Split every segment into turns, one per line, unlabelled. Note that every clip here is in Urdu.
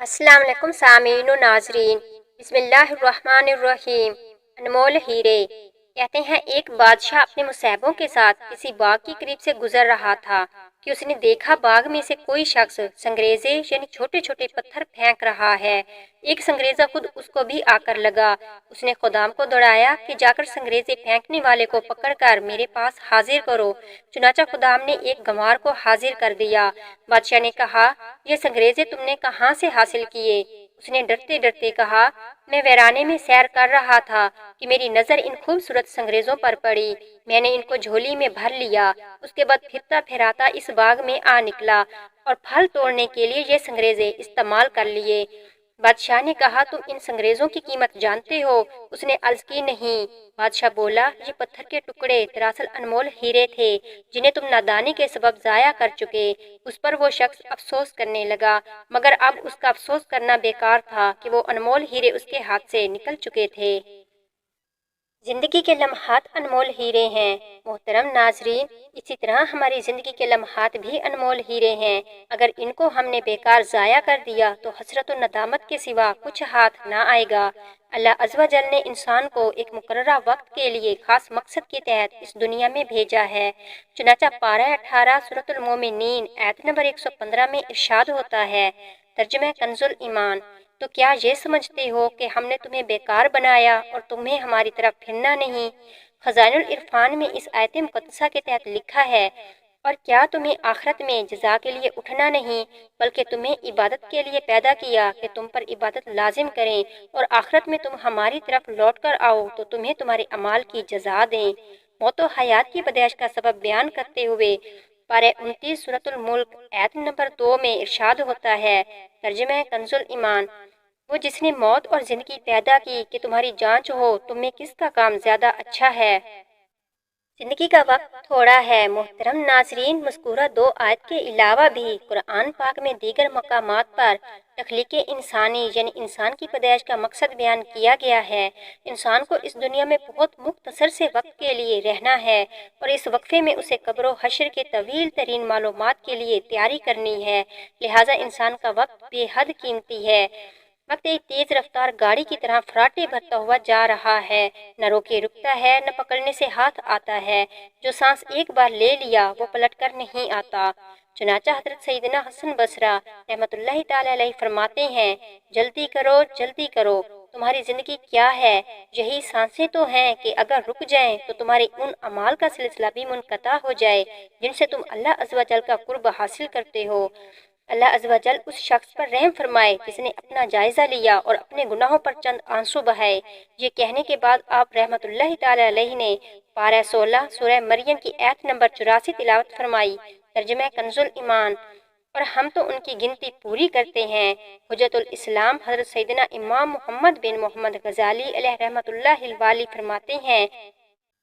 السلام علیکم سامعین و ناظرین، بسم اللہ الرحمن الرحیم۔ انمول ہیرے۔ کہتے ہیں ایک بادشاہ اپنے مصحبوں کے ساتھ کسی باغ کے قریب سے گزر رہا تھا کہ اس نے دیکھا باغ میں سے کوئی شخص سنگریزے یعنی چھوٹے چھوٹے پتھر پھینک رہا ہے۔ ایک سنگریزہ خود اس کو بھی آ کر لگا۔ اس نے خدام کو دوڑایا کہ جا کر سنگریزے پھینکنے والے کو پکڑ کر میرے پاس حاضر کرو۔ چنانچہ خدام نے ایک گنوار کو حاضر کر دیا۔ بادشاہ نے کہا، یہ سنگریزے تم نے کہاں سے حاصل کیے؟ اس نے ڈرتے ڈرتے کہا، میں ویرانے میں سیر کر رہا تھا کہ میری نظر ان خوبصورت سنگریزوں پر پڑی۔ میں نے ان کو جھولی میں بھر لیا۔ اس کے بعد پھرتا پھراتا اس باغ میں آ نکلا اور پھل توڑنے کے لیے یہ سنگریزے استعمال کر لیے۔ بادشاہ نے کہا، تم ان سنگریزوں کی قیمت جانتے ہو؟ اس نے عرض کی، نہیں۔ بادشاہ بولا، یہ پتھر کے ٹکڑے دراصل انمول ہیرے تھے جنہیں تم نادانی کے سبب ضائع کر چکے۔ اس پر وہ شخص افسوس کرنے لگا، مگر اب اس کا افسوس کرنا بیکار تھا کہ وہ انمول ہیرے اس کے ہاتھ سے نکل چکے تھے۔ زندگی کے لمحات انمول ہیرے ہیں۔ محترم ناظرین، اسی طرح ہماری زندگی کے لمحات بھی انمول ہیرے ہیں۔ اگر ان کو ہم نے بیکار ضائع کر دیا تو حسرت و ندامت کے سوا کچھ ہاتھ نہ آئے گا۔ اللہ عز و جل نے انسان کو ایک مقررہ وقت کے لیے خاص مقصد کے تحت اس دنیا میں بھیجا ہے۔ چنانچہ پارہ 18 سورۃ المومنین آیت نمبر 115 میں ارشاد ہوتا ہے، ترجمہ کنز ایمان، تو کیا یہ سمجھتے ہو کہ ہم نے تمہیں بیکار بنایا اور تمہیں ہماری طرف پھرنا نہیں؟ خزائن العرفان میں اس آیت مقدسہ کے تحت لکھا ہے، اور کیا تمہیں آخرت میں جزا کے لیے اٹھنا نہیں، بلکہ تمہیں عبادت کے لیے پیدا کیا کہ تم پر عبادت لازم کریں، اور آخرت میں تم ہماری طرف لوٹ کر آؤ تو تمہیں تمہارے اعمال کی جزا دیں۔ موت و حیات کی پیدائش کا سبب بیان کرتے ہوئے پارہ 29 سورۃ الملک آیت نمبر 2 میں ارشاد ہوتا ہے، ترجمہ کنز ایمان، وہ جس نے موت اور زندگی پیدا کی کہ تمہاری جانچ ہو تم میں کس کا کام زیادہ اچھا ہے۔ زندگی کا وقت تھوڑا ہے۔ محترم ناظرین، مذکورہ دو آیت کے علاوہ بھی قرآن پاک میں دیگر مقامات پر تخلیق انسانی یعنی انسان کی پیدائش کا مقصد بیان کیا گیا ہے۔ انسان کو اس دنیا میں بہت مختصر سے وقت کے لیے رہنا ہے اور اس وقفے میں اسے قبر و حشر کے طویل ترین معلومات کے لیے تیاری کرنی ہے، لہٰذا انسان کا وقت بے حد قیمتی ہے۔ وقت ایک تیز رفتار گاڑی کی طرح فراٹے بھرتا ہوا جا رہا ہے، نہ روکے رکتا ہے، نہ پکڑنے سے ہاتھ آتا ہے۔ جو سانس ایک بار لے لیا وہ پلٹ کر نہیں آتا۔ چنانچہ حضرت سیدنا حسن بصری رحمۃ اللہ تعالی علیہ فرماتے ہیں، جلدی کرو، جلدی کرو، تمہاری زندگی کیا ہے؟ یہی سانسیں تو ہیں کہ اگر رک جائیں تو تمہارے ان اعمال کا سلسلہ بھی منقطع ہو جائے جن سے تم اللہ عز و جل کا قرب حاصل کرتے ہو۔ اللہ عز و جل اس شخص پر رحم فرمائے جس نے اپنا جائزہ لیا اور اپنے گناہوں پر چند آنسو بہائے۔ یہ کہنے کے بعد آپ رحمۃ اللہ تعالی علیہ نے پارہ 16 سورہ مریم کی آیت نمبر 84 تلاوت فرمائی، ترجمہ کنز ایمان، اور ہم تو ان کی گنتی پوری کرتے ہیں۔ حجت الاسلام حضرت سیدنا امام محمد بن محمد غزالی علیہ رحمۃ اللہ الوالی فرماتے ہیں،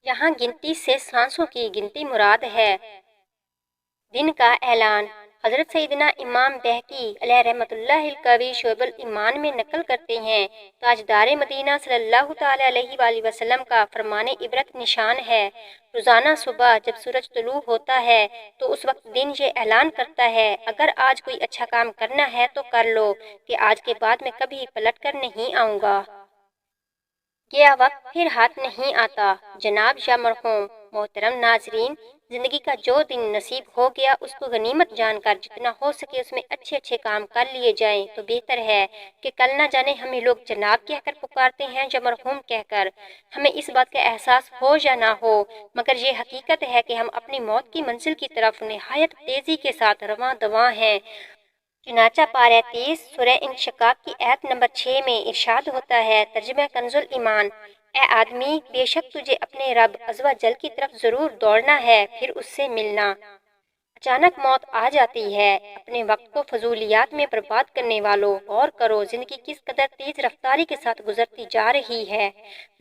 یہاں گنتی سے سانسوں کی گنتی مراد ہے۔ دن کا اعلان حضرت سیدنا امام بہقی علیہ رحمۃ اللہ القوی شعب الایمان میں نقل کرتے ہیں، تاجدار مدینہ صلی اللہ تعالی علیہ وآلہ وسلم کا فرمان عبرت نشان ہے، روزانہ صبح جب سورج طلوع ہوتا ہے تو اس وقت دن یہ اعلان کرتا ہے، اگر آج کوئی اچھا کام کرنا ہے تو کر لو کہ آج کے بعد میں کبھی پلٹ کر نہیں آؤں گا۔ گیا وقت پھر ہاتھ نہیں آتا۔ جناب یا مرحوم، محترم ناظرین، زندگی کا جو دن نصیب ہو گیا اس کو غنیمت جان کر جتنا ہو سکے اس میں اچھے اچھے کام کر لیے جائیں تو بہتر ہے کہ کل نہ جانے ہمیں لوگ جناب کہہ کر پکارتے ہیں یا مرحوم کہہ کر۔ ہمیں اس بات کا احساس ہو یا نہ ہو، مگر یہ حقیقت ہے کہ ہم اپنی موت کی منزل کی طرف نہایت تیزی کے ساتھ رواں دواں ہیں۔ چنانچہ پارہ 30 سورہ انشقاق کی آیت نمبر 6 میں ارشاد ہوتا ہے، ترجمہ کنز ایمان، اے آدمی، بے شک تجھے اپنے رب عز و جل کی طرف ضرور دوڑنا ہے، پھر اس سے ملنا۔ اچانک موت آ جاتی ہے۔ اپنے وقت کو فضولیات میں برباد کرنے والوں، غور کرو زندگی کس قدر تیز رفتاری کے ساتھ گزرتی جا رہی ہے۔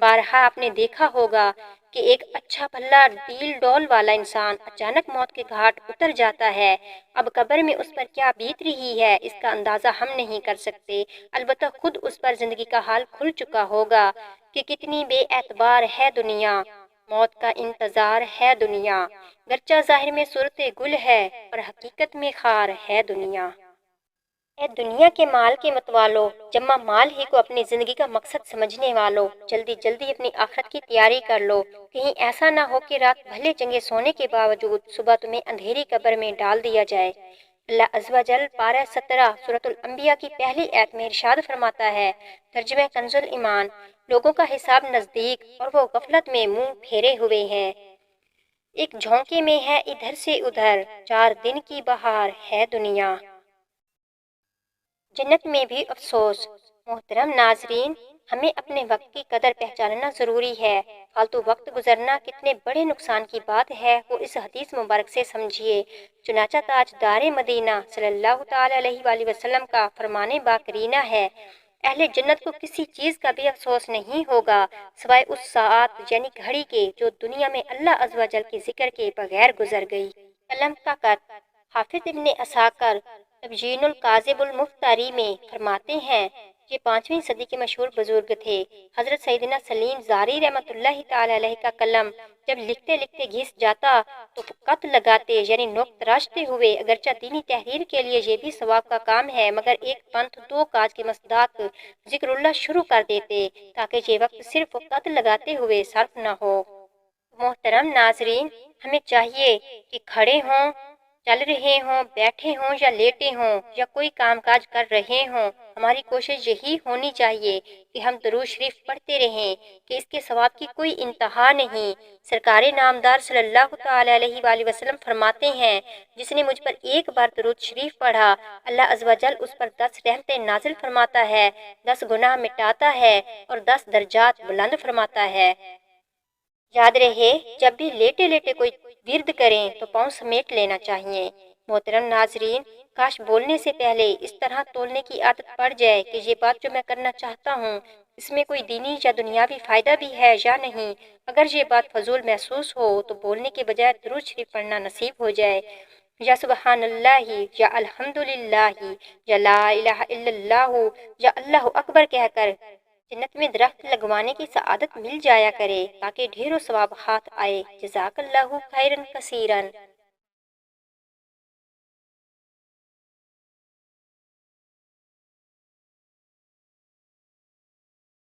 بارہا آپ نے دیکھا ہوگا کہ ایک اچھا بھلا ڈیل ڈول والا انسان اچانک موت کے گھاٹ اتر جاتا ہے۔ اب قبر میں اس پر کیا بیت رہی ہے اس کا اندازہ ہم نہیں کر سکتے، البتہ خود اس پر زندگی کا حال کھل چکا ہوگا کہ کتنی بے اعتبار ہے دنیا، موت کا انتظار ہے دنیا، گرچہ ظاہر میں صورت گل ہے اور حقیقت میں خار ہے دنیا۔ اے دنیا کے مال کے متوالو، جمع مال ہی کو اپنی زندگی کا مقصد سمجھنے والو، جلدی جلدی اپنی آخرت کی تیاری کر لو، کہیں ایسا نہ ہو کہ رات بھلے چنگے سونے کے باوجود صبح تمہیں اندھیری قبر میں ڈال دیا جائے۔ اللہ عز و جل پارہ 17 سورۃ الانبیاء کی پہلی آیت میں ارشاد فرماتا ہے، ترجمہ کنز ایمان، لوگوں کا حساب نزدیک اور وہ غفلت میں منہ پھیرے ہوئے ہیں۔ ایک جھونکے میں ہے ادھر سے ادھر، 4 دن کی بہار ہے دنیا۔ جنت میں بھی افسوس۔ محترم ناظرین، ہمیں اپنے وقت کی قدر پہچاننا ضروری ہے۔ فالتو وقت گزرنا کتنے بڑے نقصان کی بات ہے وہ اس حدیث مبارک سے سمجھیے۔ چنانچہ تاجدار مدینہ صلی اللہ تعالی علیہ وآلہ وسلم کا فرمان باقرینہ ہے، اہل جنت کو کسی چیز کا بھی افسوس نہیں ہوگا سوائے اس ساعت یعنی گھڑی کے جو دنیا میں اللہ عز و جل کے ذکر کے بغیر گزر گئی۔ قلم کا خط۔ حافظ ابن عساکر تبیین الکاذب المفتری میں فرماتے ہیں، یہ 5ویں صدی کے مشہور بزرگ تھے۔ حضرت سیدنا سلیم زاری رحمۃ اللہ تعالی علیہ کا قلم جب لکھتے لکھتے گھس جاتا تو خط لگاتے یعنی نوک تراشتے ہوئے، اگرچہ دینی تحریر کے لیے یہ بھی ثواب کا کام ہے مگر ایک پنتھ 2 کاج کے مصداق ذکر اللہ شروع کر دیتے تاکہ یہ وقت صرف خط لگاتے ہوئے صرف نہ ہو۔ محترم ناظرین، ہمیں چاہیے کہ کھڑے ہوں، چل رہے ہوں، بیٹھے ہوں یا لیٹے ہوں یا کوئی کام کاج کر رہے ہوں، ہماری کوشش یہی ہونی چاہیے کہ ہم درود شریف پڑھتے رہیں کہ اس کے ثواب کی کوئی انتہا نہیں۔ سرکار نامدار صلی اللہ تعالی علیہ وآلہ وسلم فرماتے ہیں، جس نے مجھ پر ایک بار درود شریف پڑھا، اللہ عز و جل اس پر 10 رحمتیں نازل فرماتا ہے، 10 گناہ مٹاتا ہے اور 10 درجات بلند فرماتا ہے۔ یاد رہے، جب بھی لیٹے لیٹے کوئی ورد کریں تو پاؤں سمیٹ لینا چاہیے۔ محترم ناظرین، کاش بولنے سے پہلے اس طرح تولنے کی عادت پڑ جائے کہ یہ بات جو میں کرنا چاہتا ہوں اس میں کوئی دینی یا دنیاوی فائدہ بھی ہے یا نہیں۔ اگر یہ بات فضول محسوس ہو تو بولنے کے بجائے درود شریف پڑھنا نصیب ہو جائے، یا سبحان اللہ، یا الحمدللہ، یا لا الہ الا اللہ، یا اللہ اکبر کہہ کر جنت میں درخت لگوانے کی سعادت مل جایا کرے تاکہ ڈھیروں ثواب ہاتھ آئے۔ جزاک اللہ خیرن کثیرن۔